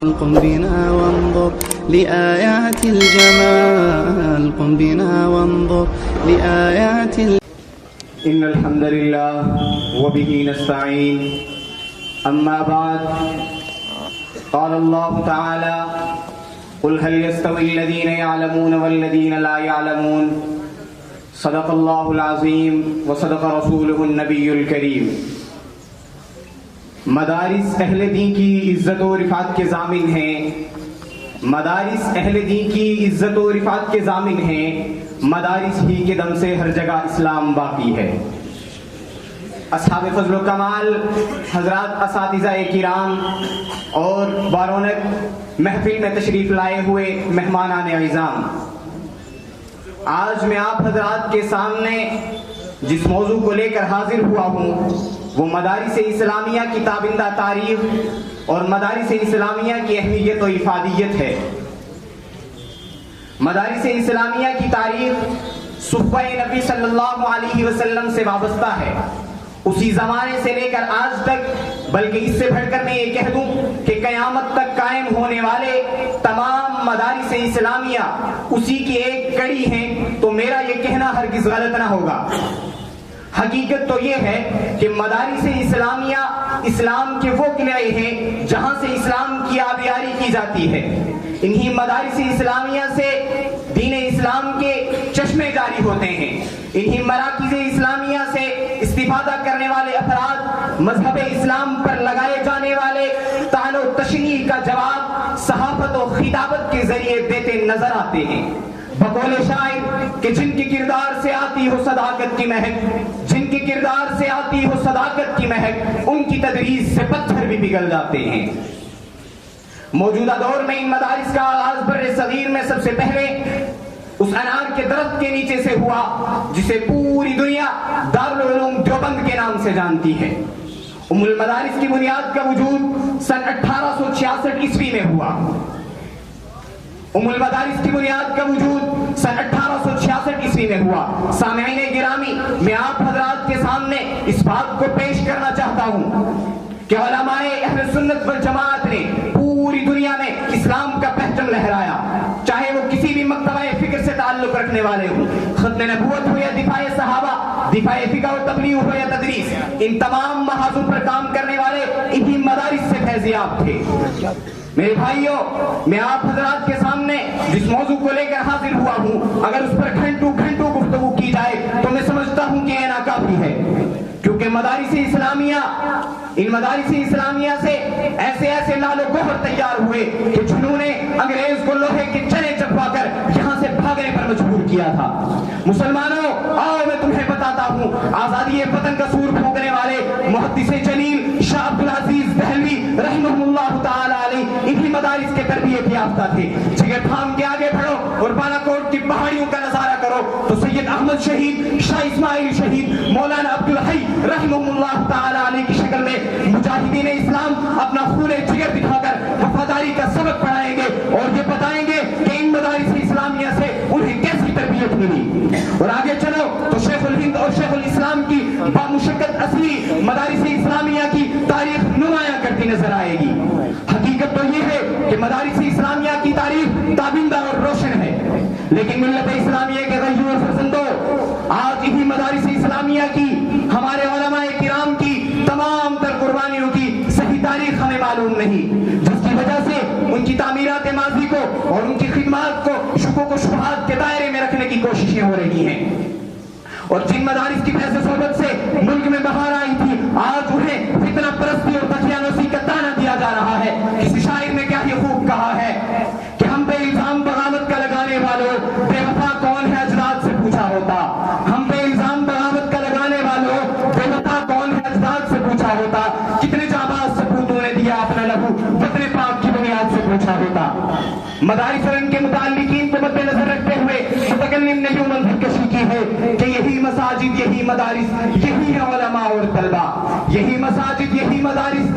قم بنا وانظر لآيات الجمال قم بنا وانظر لآيات إن الحمد لله وبه نستعين أما بعد قال الله تعالى قل هل يستوي الذين يعلمون والذين لا يعلمون صدق الله العظيم وصدق رسوله النبي الكريم مدارس اہل دین کی عزت و رفعت کے ضامن ہیں مدارس اہل دین کی عزت و رفعت کے ضامن ہیں مدارس ہی کے دم سے ہر جگہ اسلام باقی ہے اصحاب فضل و کمال حضرات اساتذہ کرام اور بارونق محفل میں تشریف لائے ہوئے مہمانان اعظام آج میں آپ حضرات کے سامنے جس موضوع کو لے کر حاضر ہوا ہوں وہ مدارس اسلامیہ کی تابندہ تاریخ اور مدارس اسلامیہ کی اہمیت و افادیت ہے مدارس اسلامیہ کی تاریخ صحبہ نبی صلی اللہ علیہ وسلم سے وابستہ ہے اسی زمانے سے لے کر آج تک بلکہ اس سے بڑھ کر میں یہ کہہ دوں کہ قیامت تک قائم ہونے والے تمام مدارس اسلامیہ اسی کی ایک کڑی ہیں تو میرا یہ کہنا ہرگز غلط نہ ہوگا حقیقت تو یہ ہے کہ مدارس اسلامیہ اسلام کے وہ قلعے ہیں جہاں سے اسلام کی آبیاری کی جاتی ہے انہی مدارس اسلامیہ سے دین اسلام کے چشمے جاری ہوتے ہیں انہی مراکز اسلامیہ سے استفادہ کرنے والے افراد مذہب اسلام پر لگائے جانے والے طعن و تشنیع کا جواب صحافت و خطابت کے ذریعے دیتے نظر آتے ہیں بقول شاعر کہ جن کے کردار سے آتی ہو صداقت کی مہک جن کے کردار سے آتی ہو صداقت کی مہک ان کی تدریس سے پتھر بھی پگھل جاتے ہیں موجودہ دور میں ان مدارس کا آغاز بر صغیر میں سب سے پہلے اس انار کے درخت کے نیچے سے ہوا جسے پوری دنیا دارالعلوم دیوبند کے نام سے جانتی ہے ام المدارس کی بنیاد کا وجود سن 1866 عیسوی میں ہوا ام المدارس کی بنیاد کا وجود سن 1866 عیسوی میں ہوا سامعین گرامی میں آپ حضرات کے سامنے اس بات کو پیش کرنا چاہتا ہوں کہ علماء اہل سنت والجماعت نے پوری دنیا میں اسلام کا پرچم لہرایا چاہے وہ کسی بھی مکتبہ فکر سے تعلق رکھنے والے ہوں ختم نبوت ہو یا دفاع صحابہ دفاع فقہ و تبلیغ ہو یا تدریس ان تمام محاذوں پر کام کرنے والے انہی مدارس سے فیضیاب تھے میرے بھائیوں میں آپ حضرات کے سامنے جس موضوع کو لے کر حاضر ہوا ہوں اگر اس پر گھنٹوں گفتگو کی جائے تو میں سمجھتا ہوں کہ یہ ناکافی ہے کیونکہ مدارس اسلامیہ ان مدارس اسلامیہ سے ایسے لال و گوہر تیار ہوئے کہ جنہوں نے انگریز کو لوہے کے چنے چپا کر یہاں سے بھاگنے پر مجبور کیا تھا مسلمانوں آؤ میں تمہیں بتاتا ہوں آزادی وطن کا سور پھونکنے والے محدث جلیل شاہ عبدالعزیز دہلوی رحمہ اللہ تعالی علیہ انہی مدارس کے تربیت یافتہ تھے جگر تھام کے آگے بڑھو اور بالا کوٹ کی پہاڑیوں کا نظارہ کرو تو سید احمد شہید شاہ اسماعیل شہید مولانا عبدالحی رحمہ اللہ تعالی علیہ کی شکل میں مجاہدین اسلام اپنا خون جگر دکھا کر وفاداری کا سبق پڑھائیں گے اور یہ بتائیں گے کہ ان مدارس اسلامیہ سے انہیں کیسی تربیت ملی اور آگے چلو تو شیخ الہند اور شیخ الاسلام کی بامشقت اصلی مدارس اسلامیہ کی تاریخ نمایاں کرتی نظر آئے گی حقیقت تو یہ ہے کہ مدارس اسلامیہ کی تاریخ تابندہ اور روشن ہے لیکن ملت اسلامیہ کے غیور فرزندوں آج انہی مدارس اسلامیہ کی ہمارے علماء کرام کی تمام تر قربانیوں کی صحیح تاریخ ہمیں معلوم نہیں جس کی وجہ سے ان کی تعمیرات ماضی کو اور ان کی خدمات کو شکوک و شبہات کے دائرے میں رکھنے کی کوششیں ہو رہی ہیں اور جن مدارس کی فیض و صحبت سے ملک میں بہار آئی تھی آج انہیں فتنہ پرستی اور دقیانوسی کا طعنہ دیا جا رہا ہے کسی شاعر نے کیا یہ خوب کہا ہے کہ ہم پہ الزام بغاوت کا لگانے والوں بے وفا کون ہے اجداد سے پوچھا ہوتا ہم پہ الزام بغاوت کا لگانے والوں بے وفا کون ہے اجداد سے پوچھا ہوتا کتنے جانباز سپوتوں نے دیا اپنا لہو وطن پاک کی بنیاد سے پوچھا ہوتا مدارس اور ان کے متعلقین کو مد نظر رکھتے ہوئے متکلم نے یوں منظر کشی کی ہے کہ یہی مساجد یہی مدارس یہی ہے علماء اور طلبہ یہی مساجد یہی مدارس